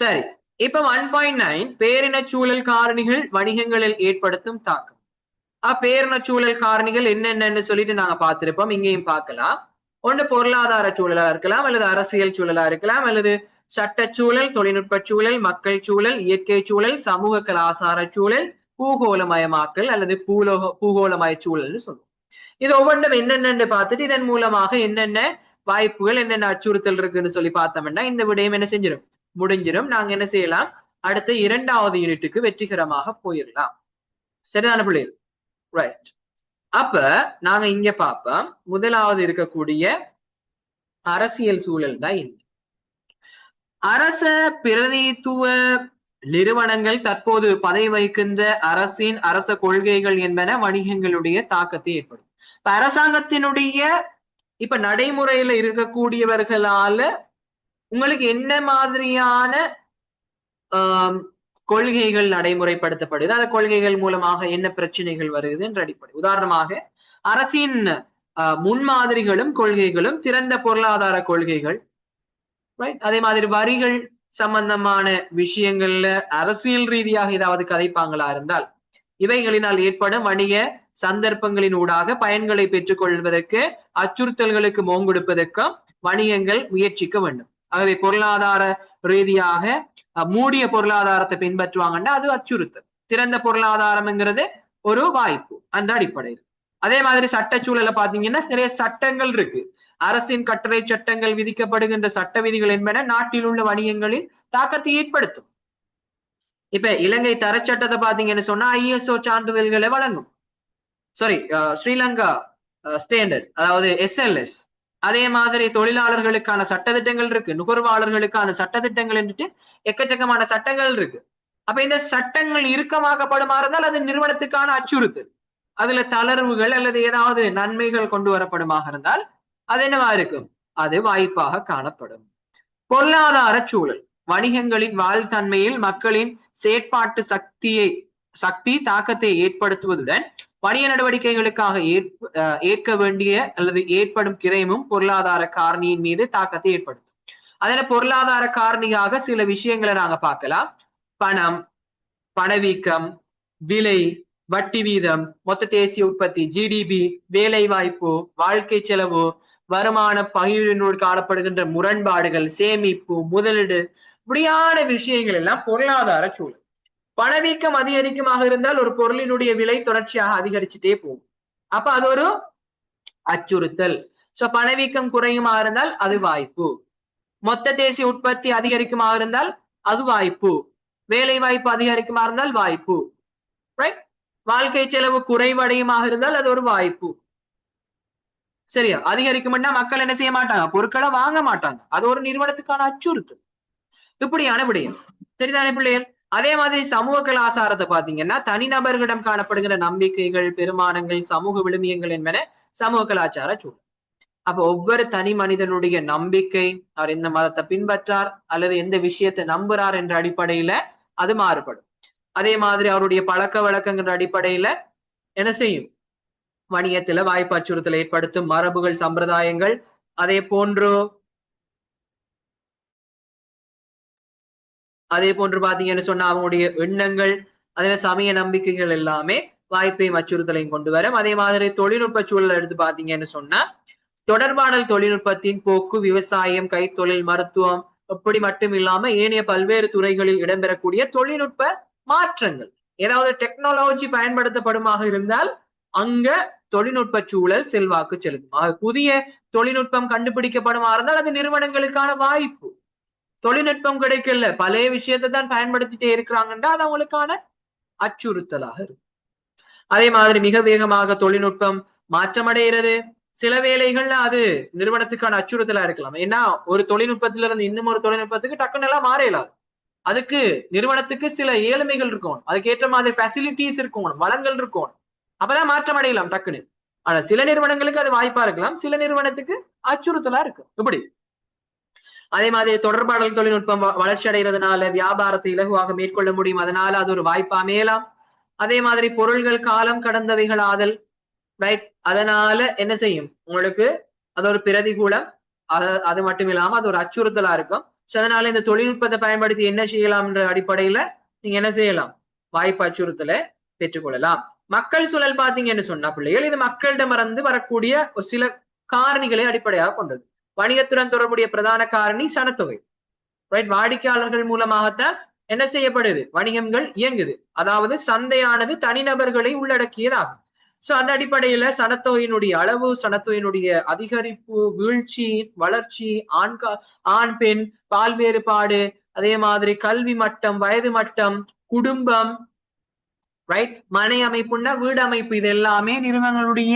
சரி, இப்ப 1.9 பேரின சூழல் காரணிகள் வணிகங்களில் ஏற்படுத்தும் தாக்கம். பேரின சூழல் காரணிகள் என்னென்னு சொல்லிட்டு நாங்க பார்த்திருப்போம். இங்கேயும் பார்க்கலாம். ஒன்று பொருளாதார சூழலா இருக்கலாம், அல்லது அரசியல் சூழலா இருக்கலாம், அல்லது சட்டச்சூழல், தொழில்நுட்ப சூழல், மக்கள் சூழல், இயற்கை சூழல், சமூக கலாசார சூழல், பூகோளமயமாக்கல் அல்லது பூகோளமய சூழல்னு சொல்லுவோம். இது ஒவ்வொன்றும் என்னென்னு பார்த்துட்டு இதன் மூலமாக என்னென்ன வாய்ப்புகள், என்னென்ன அச்சுறுத்தல் இருக்குன்னு சொல்லி பார்த்தோம்னா இந்த விடயம் என்ன செஞ்சிடும், முடிஞ்சிடும். நாங்க என்ன செய்யலாம், அடுத்த 2வது யூனிட்டுக்கு வெற்றிகரமாக போயிடலாம். சரிதான பிள்ளைகள்? ரைட். அப்ப நாங்க இங்க பார்ப்போம். முதலாவது இருக்கக்கூடிய அரசியல் சூழல் தான் என்ன. அரச பிரதித்துவ நிறுவனங்கள் தற்போது பதவி வகிக்கின்ற அரசின் அரச கொள்கைகள் என்பன வணிகங்களுடைய தாக்கத்தை ஏற்படும். இப்ப அரசாங்கத்தினுடைய இப்ப நடைமுறையில இருக்கக்கூடியவர்களால உங்களுக்கு என்ன மாதிரியான கொள்கைகள் நடைமுறைப்படுத்தப்படுது, அந்த கொள்கைகள் மூலமாக என்ன பிரச்சனைகள் வருது என்ற அடிப்படை. உதாரணமாக அரசின் முன்மாதிரிகளும் கொள்கைகளும் திறந்த பொருளாதார கொள்கைகள், அதே மாதிரி வரிகள் சம்பந்தமான விஷயங்கள்ல அரசியல் ரீதியாக ஏதாவது கதைப்பாங்களா இருந்தால் இவைகளினால் ஏற்படும் வணிக சந்தர்ப்பங்களின் ஊடாக பயன்களை பெற்றுக் கொள்வதற்கு அச்சுறுத்தல்களுக்கு மோங்கொடுப்பதற்கும் வணிகங்கள் முயற்சிக்க வேண்டும். ஆகவே பொருளாதார ரீதியாக மூடிய பொருளாதாரத்தை பின்பற்றுவாங்கன்னா அது அச்சுறுத்தல். திறந்த பொருளாதாரம்ங்கிறது ஒரு வாய்ப்பு அந்த அடிப்படையில். அதே மாதிரி சட்டச்சூழலை பாத்தீங்கன்னா நிறைய சட்டங்கள் இருக்கு. அரசின் கட்டளை சட்டங்கள், விதிக்கப்படுகின்ற சட்ட விதிகள் என்பன நாட்டில் உள்ள வணிகங்களில் தாக்கத்தை ஏற்படுத்தும். இப்ப இலங்கை தரச்சட்டத்தை பாத்தீங்கன்னு சொன்னா ISO சான்றிதழ்களை வழங்கும். சாரி, ஸ்ரீலங்கா ஸ்டாண்டர்ட், அதாவது SLS. அதே மாதிரி தொழிலாளர்களுக்கான சட்டத்திட்டங்கள் இருக்கு, நுகர்வாளர்களுக்கான சட்டத்திட்டங்கள் என்றுட்டு எக்கச்சக்கமான சட்டங்கள் இருக்கு. அப்ப இந்த சட்டங்கள் இறுக்கமாக்கப்படுமா இருந்தால் அது நிறுவனத்துக்கான அச்சுறுத்தல். அதுல தளர்வுகள் அல்லது ஏதாவது நன்மைகள் கொண்டு வரப்படுமாக இருந்தால் அது என்னவா இருக்கும், அது வாய்ப்பாக காணப்படும். பொருளாதார சூழல் வணிகங்களின் வாழ்த்தன்மையில் மக்களின் செயற்பாட்டு சக்தி தாக்கத்தை ஏற்படுத்துவதுடன் வணிக நடவடிக்கைகளுக்காக ஏற்க வேண்டிய அல்லது ஏற்படும் கிரயமும் பொருளாதார காரணியின் மீது தாக்கத்தை ஏற்படுத்தும். அதனால பொருளாதார காரணியாக சில விஷயங்களை நாங்க பார்க்கலாம். பணம், பணவீக்கம், விலை, வட்டி வீதம், மொத்த தேசிய உற்பத்தி GDP, வேலை வாய்ப்பு, வாழ்க்கை செலவு, வருமான பகிர்வினோடு காணப்படுகின்ற முரண்பாடுகள், சேமிப்பு, முதலீடு, இப்படியான விஷயங்கள் எல்லாம் பொருளாதார சூழல். பணவீக்கம் அதிகரிக்குமாக இருந்தால் ஒரு பொருளினுடைய விலை தொடர்ச்சியாக அதிகரிச்சுட்டே போகும். அப்ப அது ஒரு அச்சுறுத்தல். சோ பணவீக்கம் குறையுமா இருந்தால் அது வாய்ப்பு. மொத்த தேசிய உற்பத்தி அதிகரிக்குமாக இருந்தால் அது வாய்ப்பு. வேலை வாய்ப்பு அதிகரிக்குமா இருந்தால் வாய்ப்பு. ரைட். வாழ்க்கை செலவு குறைவடையுமாக இருந்தால் அது ஒரு வாய்ப்பு. சரியா? அதிகரிக்கும்னா மக்கள் என்ன செய்ய மாட்டாங்க, பொருட்களை வாங்க மாட்டாங்க. அது ஒரு நிறுவனத்துக்கான அச்சுறுத்தல். இப்படியான விடயம். சரிதானே பிள்ளைகள்? அதே மாதிரி சமூக கலாச்சாரத்தை பாத்தீங்கன்னா தனிநபர்களிடம் காணப்படுகிற நம்பிக்கைகள், பெருமானங்கள், சமூக விழுமியங்கள் என்பன சமூக கலாச்சார சூழல். அப்ப ஒவ்வொரு தனி மனிதனுடைய நம்பிக்கை, அவர் எந்த மதத்தை பின்பற்றார் அல்லது எந்த விஷயத்தை நம்புறார் என்ற அடிப்படையில அது மாறுபடும். அதே மாதிரி அவருடைய பழக்க வழக்கங்கிற அடிப்படையில என்ன செய்யும், வணிகத்துல வாய்ப்பு அச்சுறுத்தலை ஏற்படுத்தும். மரபுகள், சம்பிரதாயங்கள், அதே போன்று பாத்தீங்கன்னு சொன்னா அவங்களுடைய எண்ணங்கள், அதுல சமய நம்பிக்கைகள் எல்லாமே வாய்ப்பையும் அச்சுறுத்தலையும் கொண்டு வரும். அதே மாதிரி தொழில்நுட்ப சூழல் எடுத்து பாத்தீங்கன்னு சொன்னா தொடர்பாடல் தொழில்நுட்பத்தின் போக்கு, விவசாயம், கைத்தொழில், மருத்துவம் அப்படி மட்டும் இல்லாம ஏனைய பல்வேறு துறைகளில் இடம்பெறக்கூடிய தொழில்நுட்ப மாற்றங்கள், ஏதாவது டெக்னாலஜி பயன்படுத்தப்படுமாக இருந்தால் அங்க தொழில்நுட்ப சூழல் செல்வாக்கு செலுத்தும். புதிய தொழில்நுட்பம் கண்டுபிடிக்கப்படுமா இருந்தால் அது நிறுவனங்களுக்கான வாய்ப்பு. தொழில்நுட்பம் கிடைக்கல, பழைய விஷயத்தை தான் பயன்படுத்திட்டே இருக்கிறாங்கன்னா அது அவங்களுக்கான அச்சுறுத்தலாக இருக்கும். அதே மாதிரி மிக வேகமாக தொழில்நுட்பம் மாற்றமடைகிறது. சில வேளைகள்ல அது நிறுவனத்துக்கான அச்சுறுத்தலா இருக்கலாம். ஏன்னா ஒரு தொழில்நுட்பத்துல இருந்து இன்னும் ஒரு தொழில்நுட்பத்துக்கு டக்குன்னு எல்லாம் மாறலாது. அதுக்கு நிறுவனத்துக்கு சில ஏழ்மைகள் இருக்கும், அதுக்கேற்ற மாதிரி ஃபெசிலிட்டிஸ் இருக்கும், வளங்கள் இருக்கும், அப்பதான் மாற்றம் அடையலாம் டக்குன்னு. ஆனா சில நிறுவனங்களுக்கு அது வாய்ப்பா இருக்கலாம், சில நிறுவனத்துக்கு அச்சுறுத்தலா இருக்கு. இப்படி அதே மாதிரி தொடர்பாடல் தொழில்நுட்பம் வளர்ச்சி அடைகிறதுனால வியாபாரத்தை இலகுவாக மேற்கொள்ள முடியும், அதனால அது ஒரு வாய்ப்பா அமையலாம். அதே மாதிரி பொருள்கள் காலம் கடந்தவைகள் ஆதல், ரைட், அதனால என்ன செய்யும், உங்களுக்கு அது ஒரு பிரதிகூலம். அது மட்டும் இல்லாம அது ஒரு அச்சுறுத்தலா இருக்கும். அதனால இந்த தொழில்நுட்பத்தை பயன்படுத்தி என்ன செய்யலாம் என்ற அடிப்படையில நீங்க என்ன செய்யலாம், வாய்ப்பு அச்சுறுத்தலை பெற்றுக்கொள்ளலாம். மக்கள் சூழல் பாத்தீங்கன்னு சொன்னா பிள்ளைகள், இது மக்களிடமிருந்து வரக்கூடிய ஒரு சில காரணிகளை அடிப்படையாக கொண்டது. வணிகத்துடன் தொடர்புடைய பிரதான காரணி சனத்தொகை. ரைட், வாடிக்கையாளர்கள் மூலமாகத்தான் என்ன செய்யப்படுது, வணிகங்கள் இயங்குது. அதாவது சந்தையானது தனிநபர்களை உள்ளடக்கியதாகும். சோ அந்த அடிப்படையில சனத்தொகையினுடைய அளவு, சனத்தொகையினுடைய அதிகரிப்பு, வீழ்ச்சி, வளர்ச்சி, ஆண் பெண் பால் வேறுபாடு, அதே மாதிரி கல்வி மட்டம், வயது மட்டம், குடும்பம், ரைட், மனை அமைப்புன்னா வீடு அமைப்பு, இது எல்லாமே நிறுவனங்களுடைய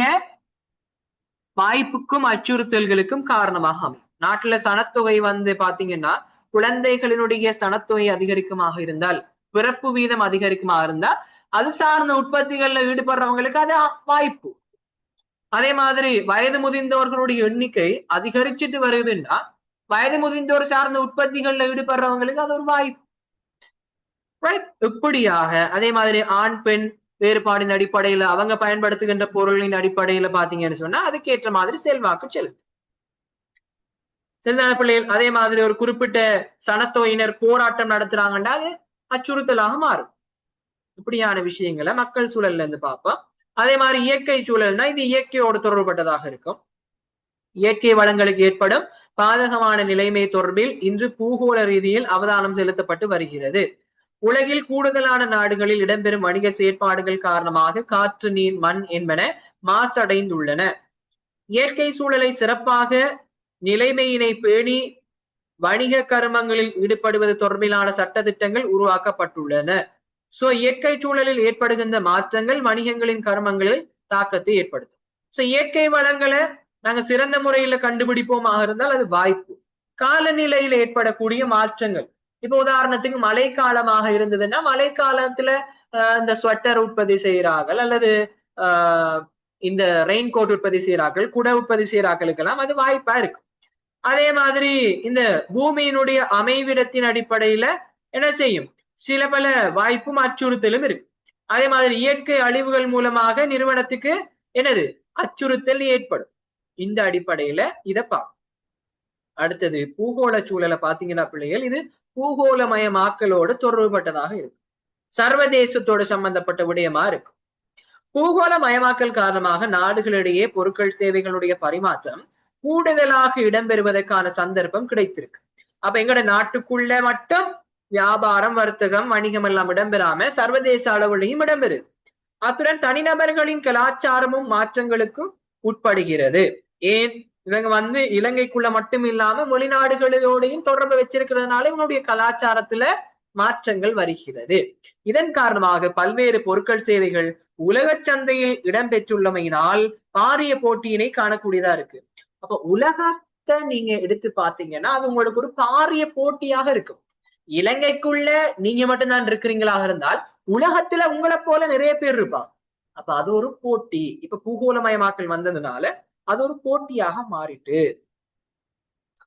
வாய்ப்புக்கும் அச்சுறுத்தல்களுக்கும் காரணமாக அமையும். நாட்டுல சனத்தொகை பாத்தீங்கன்னா குழந்தைகளினுடைய சனத்தொகை அதிகரிக்குமாக இருந்தால், பிறப்பு வீதம் அதிகரிக்குமாக இருந்தால், அது சார்ந்த உற்பத்திகள்ல ஈடுபடுறவங்களுக்கு அது வாய்ப்பு. அதே மாதிரி வயது முதிர்ந்தவர்களுடைய எண்ணிக்கை அதிகரிச்சுட்டு வருதுன்னா, வயது முதிர்ந்தோர் சார்ந்த உற்பத்திகள்ல ஈடுபடுறவங்களுக்கு அது ஒரு வாய்ப்பு. ரைட், இப்படியாக அதே மாதிரி ஆண் பெண் வேறுபாடின் அடிப்படையில அவங்க பயன்படுத்துகின்ற பொருளின் அடிப்படையில பாத்தீங்கன்னு சொன்னா அதுக்கேற்ற மாதிரி செல்வாக்கு செலுத்து. சரிதான பிள்ளைகள்? அதே மாதிரி ஒரு குறிப்பிட்ட சனத்தொகையினர் போராட்டம் நடத்துறாங்கன்னா அது அச்சுறுத்தலாக மாறும். இப்படியான விஷயங்களை மக்கள் சூழல்ல இருந்து பார்ப்போம். அதே மாதிரி இயற்கை சூழல்னா இது இயற்கையோடு தொடர்புபட்டதாக இருக்கும். இயற்கை வளங்களுக்கு ஏற்படும் பாதகமான நிலைமை தொடர்பில் இன்று பூகோள ரீதியில் அவதானம் செலுத்தப்பட்டு வருகிறது. உலகில் கூடுதலான நாடுகளில் இடம்பெறும் வணிக செயற்பாடுகள் காரணமாக காற்று, நீர், மண் என்பன மாசடைந்துள்ளன. இயற்கை சூழலை சிறப்பாக நிலைமையினை பேணி வணிக கர்மங்களில் ஈடுபடுவது தொடர்பிலான சட்டத்திட்டங்கள் உருவாக்கப்பட்டுள்ளன. சோ இயற்கை சூழலில் ஏற்படுகின்ற மாற்றங்கள் வணிகங்களின் கர்மங்களில் தாக்கத்தை ஏற்படுத்தும். சோ இயற்கை வளங்களை நாங்க சிறந்த முறையில கண்டுபிடிப்போமாக இருந்தால் அது வாய்ப்பு. காலநிலையில் ஏற்படக்கூடிய மாற்றங்கள், இப்ப உதாரணத்துக்கு மழை காலமாக இருந்ததுன்னா மழை காலத்துல இந்த ஸ்வெட்டர் உற்பத்தி செய்யறார்கள், அல்லது இந்த ரெயின் கோட் உற்பத்தி செய்யறார்கள், குடை உற்பத்தி செய்யறாக்களுக்கெல்லாம் அது வாய்ப்பா இருக்கு. அதே மாதிரி இந்த பூமியினுடைய அமைவிடத்தின் அடிப்படையில என்ன செய்யும், சில பல வாய்ப்பும் அச்சுறுத்தலும் இருக்கு. அதே மாதிரி இயற்கை அழிவுகள் மூலமாக நிறுவனத்துக்கு என்னது அச்சுறுத்தல் ஏற்படும். இந்த அடிப்படையில இத பார்ப்போம். அடுத்தது பூகோள சூழலை பாத்தீங்கன்னா பிள்ளைகள், இது பூகோளமயமாக்கலோடு தொடர்புபட்டதாக இருக்கு, சர்வதேசத்தோடு சம்பந்தப்பட்ட விடயமா இருக்கு. பூகோளமயமாக்கல் காரணமாக நாடுகளிடையே பொருட்கள் சேவைகளுடைய பரிமாற்றம் கூடுதலாக இடம்பெறுவதற்கான சந்தர்ப்பம் கிடைத்திருக்கு. அப்ப எங்கட நாட்டுக்குள்ள மட்டும் வியாபாரம், வர்த்தகம், வணிகம் எல்லாம் இடம்பெறாம சர்வதேச அளவுலையும் இடம்பெறுது. அத்துடன் தனிநபர்களின் கலாச்சாரமும் மாற்றங்களுக்கு உட்படுகிறது. ஏன், இவங்க இலங்கைக்குள்ள மட்டும் இல்லாம வெளிநாடுகளோடையும் தொடர்பு வச்சிருக்கிறதுனால இவங்களுடைய கலாச்சாரத்துல மாற்றங்கள் வருகிறது. இதன் காரணமாக பல்வேறு பொருட்கள் சேவைகள் உலக சந்தையில் இடம்பெற்றுள்ளமையினால் பாரிய போட்டியினை காணக்கூடியதா இருக்கு. அப்ப உலகத்தை நீங்க எடுத்து பாத்தீங்கன்னா அது உங்களுக்கு ஒரு பாரிய போட்டியாக இருக்கும். இலங்கைக்குள்ள நீங்க மட்டும்தான் இருக்கிறீங்களாக இருந்தால் உலகத்துல உங்களை போல நிறைய பேர் இருப்பாங்க. அப்ப அது ஒரு போட்டி. இப்ப பூகோளமயமாக்கல் வந்ததுனால அது ஒரு போட்டியாக மாறிட்டு.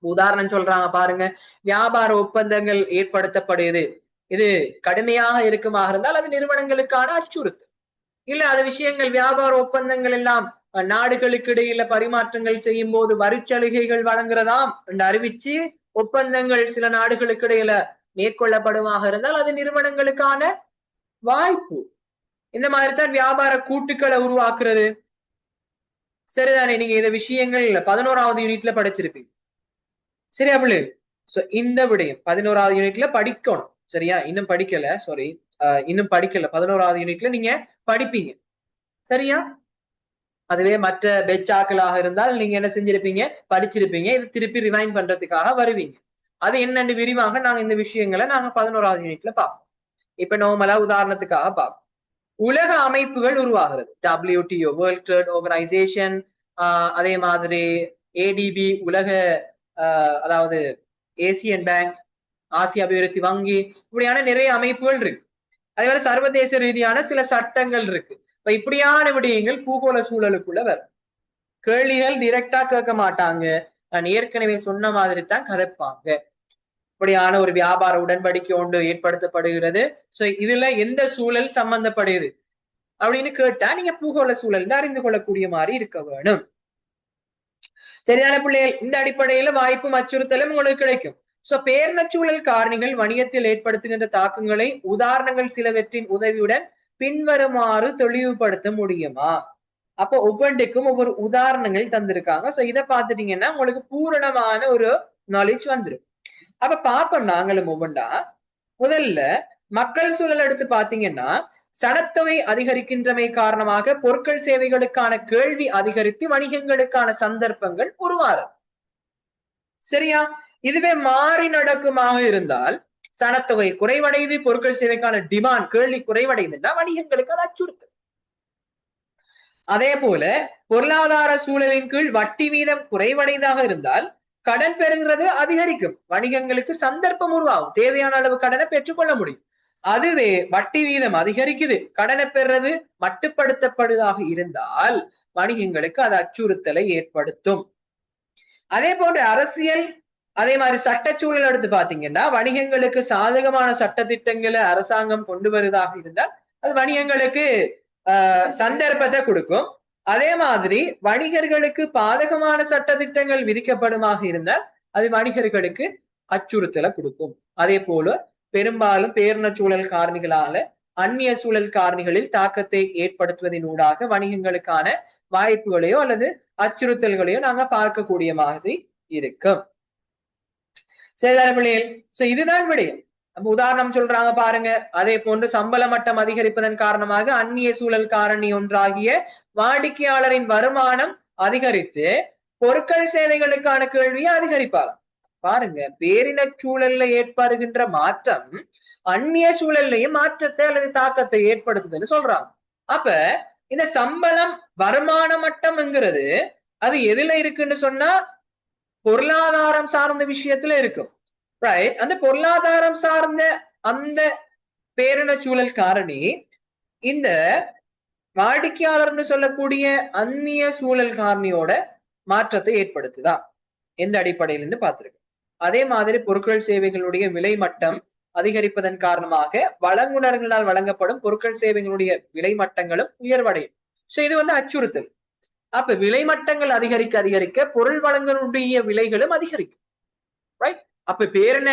உதாரணம் சொல்றாங்க பாருங்க, வியாபார ஒப்பந்தங்கள் ஏற்படுத்தப்படுது, இது கடுமையாக இருக்குமாக இருந்தால் அது நிறுவனங்களுக்கான அச்சுறுத்தல். இல்ல அது விஷயங்கள் வியாபார ஒப்பந்தங்கள் எல்லாம் நாடுகளுக்கு இடையில பரிமாற்றங்கள் செய்யும் போது வரிச்சலுகைகள் வழங்குறதாம் என்று அறிவிச்சு ஒப்பந்தங்கள் சில நாடுகளுக்கு இடையில மேற்கொள்ளப்படுமாக இருந்தால் அது நிறுவனங்களுக்கான வாய்ப்பு. இந்த மாதிரிதான் வியாபார கூட்டுக்களை உருவாக்குறது. சரிதானே? நீங்க இந்த விஷயங்கள் 11வது யூனிட்ல படிச்சிருப்பீங்க. சரியா பிள்ளை? இந்த விடயம் 11வது யூனிட்ல படிக்கணும். சரியா? இன்னும் படிக்கல, சாரி, இன்னும் படிக்கல. 11வது யூனிட்ல நீங்க படிப்பீங்க. சரியா? அதுவே மற்ற பெச்சாக்களாக இருந்தால் நீங்க என்ன செஞ்சிருப்பீங்க, படிச்சிருப்பீங்க. இது திருப்பி ரிவைண்ட் பண்றதுக்காக வருவீங்க. அது என்னன்னு விரிவாக நாங்க இந்த விஷயங்களை நாங்க 11வது யூனிட்ல பார்ப்போம். இப்ப நார்மலா உதாரணத்துக்காக பார்ப்போம். உலக அமைப்புகள் உருவாகிறது. WTO, வேர்ல்ட் ட்ரேட் ஆர்கனைசேஷன், அதே மாதிரி ADB, உலக அதாவது ஏசியன் பேங்க், ஆசிய அபிவிருத்தி வங்கி, இப்படியான நிறைய அமைப்புகள் இருக்கு. அதே மாதிரி சர்வதேச ரீதியான சில சட்டங்கள் இருக்கு. இப்ப இப்படியான விடயங்கள் பூகோள சூழலுக்குள்ள வரும். கேள்விகள் டிரெக்டா கேட்க மாட்டாங்க, நான் ஏற்கனவே சொன்ன மாதிரி தான் கதைப்பாங்க. இப்படியான ஒரு வியாபார உடன்படிக்கை ஒன்று ஏற்படுத்தப்படுகிறது. சோ இதுல எந்த சூழல் சம்பந்தப்படுது அப்படின்னு கேட்டா நீங்க பூகோள சூழல் அறிந்து கொள்ளக்கூடிய மாதிரி இருக்க வேணும். சரிதான பிள்ளைகள்? இந்த அடிப்படையில வாய்ப்பும் அச்சுறுத்தலும் உங்களுக்கு கிடைக்கும். சோ பேரினச்சூழல் காரணிகள் வணிகத்தில் ஏற்படுத்துகின்ற தாக்கங்களை உதாரணங்கள் சிலவற்றின் உதவியுடன் பின்வருமாறு தெளிவுபடுத்த முடியுமா? அப்போ ஒவ்வொன்றுக்கும் ஒவ்வொரு உதாரணங்கள் தந்திருக்காங்க. சோ இதை பார்த்துட்டீங்கன்னா உங்களுக்கு பூரணமான ஒரு நாலேஜ் வந்துடும். அப்ப பாப்போம் நாங்களும் ஒவ்வொன்றா. முதல்ல மக்கள் சூழல் எடுத்து பாத்தீங்கன்னா சனத்தொகை அதிகரிக்கின்றமை காரணமாக பொருட்கள் சேவைகளுக்கான கேள்வி அதிகரித்து வணிகங்களுக்கான சந்தர்ப்பங்கள் உருவாறது. சரியா? இதுவே மாறி நடக்குமாக இருந்தால் சனத்தொகை குறைவடைந்து பொருட்கள் சேவைக்கான டிமாண்ட் கேள்வி குறைவடைந்துன்னா வணிகங்களுக்கு அது அச்சுறுத்தல். அதே போல பொருளாதார சூழலின் கீழ் வட்டி வீதம் குறைவடைந்தாக இருந்தால் கடன் பெறுகிறது அதிகரிக்கும், வணிகங்களுக்கு சந்தர்ப்பம் உருவாகும், தேவையான அளவு கடனை பெற்றுக்கொள்ள முடியும். அதுவே வட்டி வீதம் அதிகரிக்குது, கடனை பெறுறது மட்டுப்படுத்தப்படுவதாக இருந்தால் வணிகங்களுக்கு அது அச்சுறுத்தலை ஏற்படுத்தும். அதே போன்ற அரசியல் அதே மாதிரி சட்டச்சூழல் எடுத்து பாத்தீங்கன்னா வணிகங்களுக்கு சாதகமான சட்ட திட்டங்களை அரசாங்கம் கொண்டு வருவதாக இருந்தால் அது வணிகங்களுக்கு சந்தர்ப்பத்தை கொடுக்கும். அதே மாதிரி வணிகர்களுக்கு பாதகமான சட்ட திட்டங்கள் விதிக்கப்படுமாக இருந்தால் அது வணிகர்களுக்கு அச்சுறுத்தலை கொடுக்கும். அதே போல பெரும்பாலும் பேரின சூழல் காரணிகளால அந்நிய சூழல் காரணிகளில் தாக்கத்தை ஏற்படுத்துவதனூடாக வணிகங்களுக்கான வாய்ப்புகளையோ அல்லது அச்சுறுத்தல்களையோ நாங்க பார்க்கக்கூடிய மாதிரி இருக்கும். சரிதான பிள்ளைகள்? சோ இதுதான் விடயம். நம்ம உதாரணம் சொல்றாங்க பாருங்க. அதே போன்று சம்பள மட்டம் அதிகரிப்பதன் காரணமாக அந்நிய சூழல் காரணி ஒன்றாகிய வாடிக்கையாளரின் வருமானம் அதிகரித்து பொருட்கள் சேவைகளுக்கான கேள்வியை அதிகரிப்பாராம். பாருங்க, பேரின சூழல்ல ஏற்படுகின்ற மாற்றம் அந்நிய சூழல்லையும் மாற்றத்தை அல்லது தாக்கத்தை ஏற்படுத்துதுன்னு சொல்றாங்க. அப்ப இந்த சம்பளம் வருமான மட்டம்ங்கிறது அது எதுல இருக்குன்னு சொன்னா பொருளாதாரம் சார்ந்த விஷயத்துல இருக்கும். ரைட்? அந்த பொருளாதாரம் சார்ந்த அந்த பேரின சூழல் காரணி இந்த வாடிக்கையாளர்னு சொல்லக்கூடிய அந்நிய சூழல் காரணியோட மாற்றத்தை ஏற்படுத்துதா எந்த அடிப்படையில் பார்த்திருக்கு. அதே மாதிரி பொருட்கள் சேவைகளுடைய விலை மட்டம் அதிகரிப்பதன் காரணமாக வழங்குனர்களால் வழங்கப்படும் பொருட்கள் சேவைகளுடைய விலை மட்டங்களும் உயர்வடையும். சோ இது அச்சுறுத்தல். அப்ப விலை மட்டங்கள் அதிகரிக்க அதிகரிக்க பொருள் வழங்கலுடைய விலைகளும் அதிகரிக்கும். ரைட்? அப்ப பேரின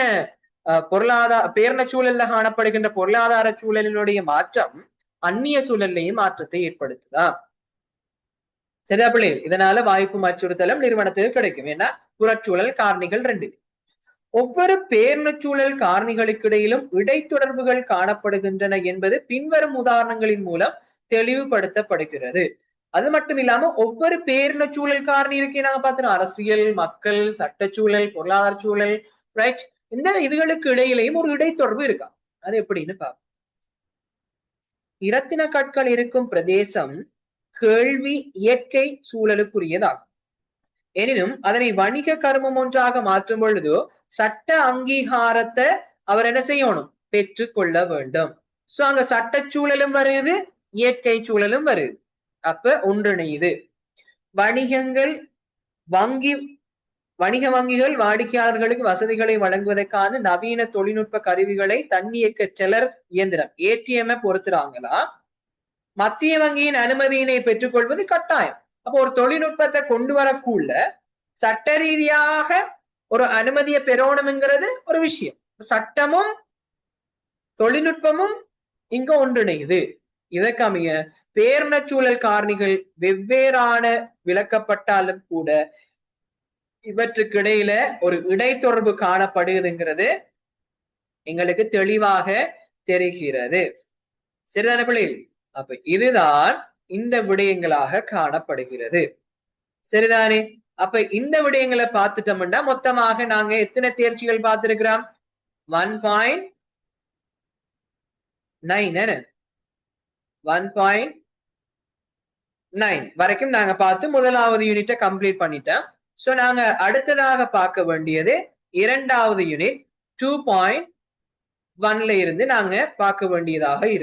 சூழல்ல காணப்படுகின்ற பொருளாதார சூழலினுடைய மாற்றம் அந்நிய சூழல்லையும் மாற்றத்தை ஏற்படுத்துதா? சரியா பிள்ளை? இதனால வாய்ப்பும் அச்சுறுத்தலும் நிறுவனத்துக்கு கிடைக்கும். ஏன்னா புறச்சூழல் காரணிகள் ரெண்டு. ஒவ்வொரு பேரின சூழல் காரணிகளுக்கு இடையிலும் இடைத்தொடர்புகள் காணப்படுகின்றன என்பது பின்வரும் உதாரணங்களின் மூலம் தெளிவுபடுத்தப்படுகிறது. அது மட்டும் இல்லாம ஒவ்வொரு பேரின சூழல் காரணி இருக்கு நாங்க பார்த்தோம். அரசியல், மக்கள், சட்டச்சூழல், பொருளாதார சூழல், ரைட்? இந்த இதுகளுக்கு இடையிலையும் ஒரு இடைத்தொடர்பு இருக்கா? அது எப்படின்னு பார்ப்போம். இரத்தின கற்கள் இருக்கும் பிரதேசம் கேள்வி இயற்கை சூழலுக்குரியதாகும். எனினும் அதனை வணிக கர்மம் ஒன்றாக மாற்றும் பொழுதோ சட்ட அங்கீகாரத்தை அவர் என்ன செய்யணும்? பெற்றுக் கொள்ள வேண்டும். சோ அங்க சட்டச்சூழலும் வருது, இயற்கை சூழலும் வருது. அப்ப ஒன்றிணையுது. வணிக வங்கிகள் வாடிக்கையாளர்களுக்கு வசதிகளை வழங்குவதற்கான நவீன தொழில்நுட்ப கருவிகளை தன்னியக்க செலர் இயந்திரம் ATM பொறுத்துறாங்களா? மத்திய வங்கியின் அனுமதியினை பெற்றுக்கொள்வது கட்டாயம். அப்போ ஒரு தொழில்நுட்பத்தை கொண்டு வரக்குள்ள சட்ட ரீதியாக ஒரு அனுமதியை பெறணும்ங்கிறது ஒரு விஷயம். சட்டமும் தொழில்நுட்பமும் இங்க ஒன்றிணையுது. இதற்கமைய பேரின சூழல் காரணிகள் வெவ்வேறான விளக்கப்பட்டாலும் கூட இவற்றுக்கு இடையில ஒரு இடைத்தொடர்பு காணப்படுகிறதுங்கிறது எங்களுக்கு தெளிவாக தெரிகிறது. சரிதான பிள்ளைகள்? அப்ப இதுதான் இந்த விடயங்களாக காணப்படுகிறது. சரிதானே? அப்ப இந்த விடயங்களை பார்த்துட்டோம்னா மொத்தமாக நாங்க எத்தனை தேர்ச்சிகள் பார்த்திருக்கிறோம்? 1.9 1.9 வரைக்கும் நாங்க பார்த்து முதலாவது யூனிட்டை கம்ப்ளீட் பண்ணிட்டோம். சோ நாங்க அடுத்ததாக பார்க்க வேண்டியது இரண்டாவது யூனிட் 2.1 இருந்து நாங்க பார்க்க வேண்டியதாக இருக்கு.